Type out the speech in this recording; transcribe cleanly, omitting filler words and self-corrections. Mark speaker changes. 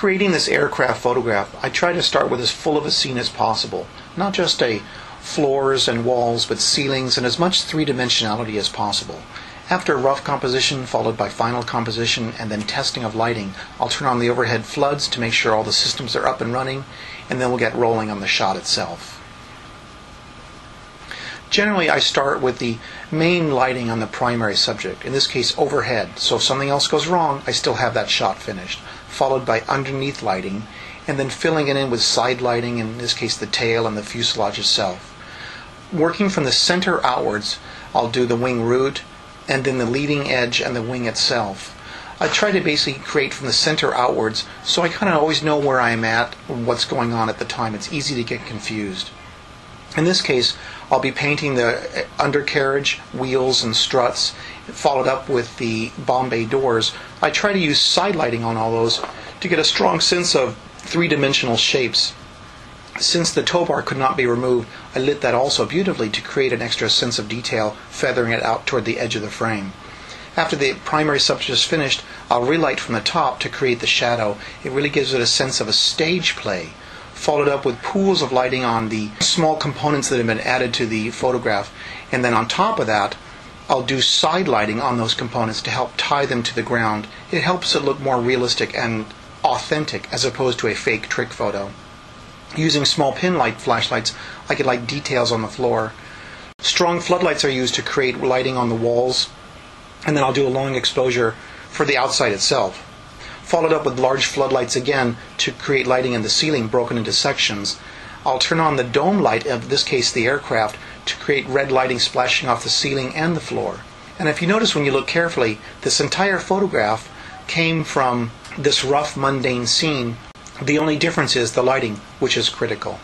Speaker 1: creating this aircraft photograph, I try to start with as full of a scene as possible. Not just floors and walls, but ceilings and as much three-dimensionality as possible. After rough composition, followed by final composition, and then testing of lighting, I'll turn on the overhead floods to make sure all the systems are up and running, and then we'll get rolling on the shot itself. Generally, I start with the main lighting on the primary subject, in this case overhead, so if something else goes wrong, I still have that shot finished, followed by underneath lighting, and then filling it in with side lighting, in this case the tail and the fuselage itself. Working from the center outwards, I'll do the wing root, and then the leading edge and the wing itself. I try to basically create from the center outwards, so I kind of always know where I'm at, what's going on at the time. It's easy to get confused. In this case, I'll be painting the undercarriage, wheels, and struts, followed up with the bomb bay doors. I try to use side lighting on all those to get a strong sense of three-dimensional shapes. Since the tow bar could not be removed, I lit that also beautifully to create an extra sense of detail, feathering it out toward the edge of the frame. After the primary subject is finished, I'll relight from the top to create the shadow. It really gives it a sense of a stage play, followed up with pools of lighting on the small components that have been added to the photograph. And then on top of that, I'll do side lighting on those components to help tie them to the ground. It helps it look more realistic and authentic as opposed to a fake trick photo. Using small pin light flashlights, I can light details on the floor. Strong floodlights are used to create lighting on the walls, and then I'll do a long exposure for the outside itself. Followed up with large floodlights again to create lighting in the ceiling broken into sections. I'll turn on the dome light, in this case the aircraft, to create red lighting splashing off the ceiling and the floor. And if you notice when you look carefully, this entire photograph came from this rough, mundane scene. The only difference is the lighting, which is critical.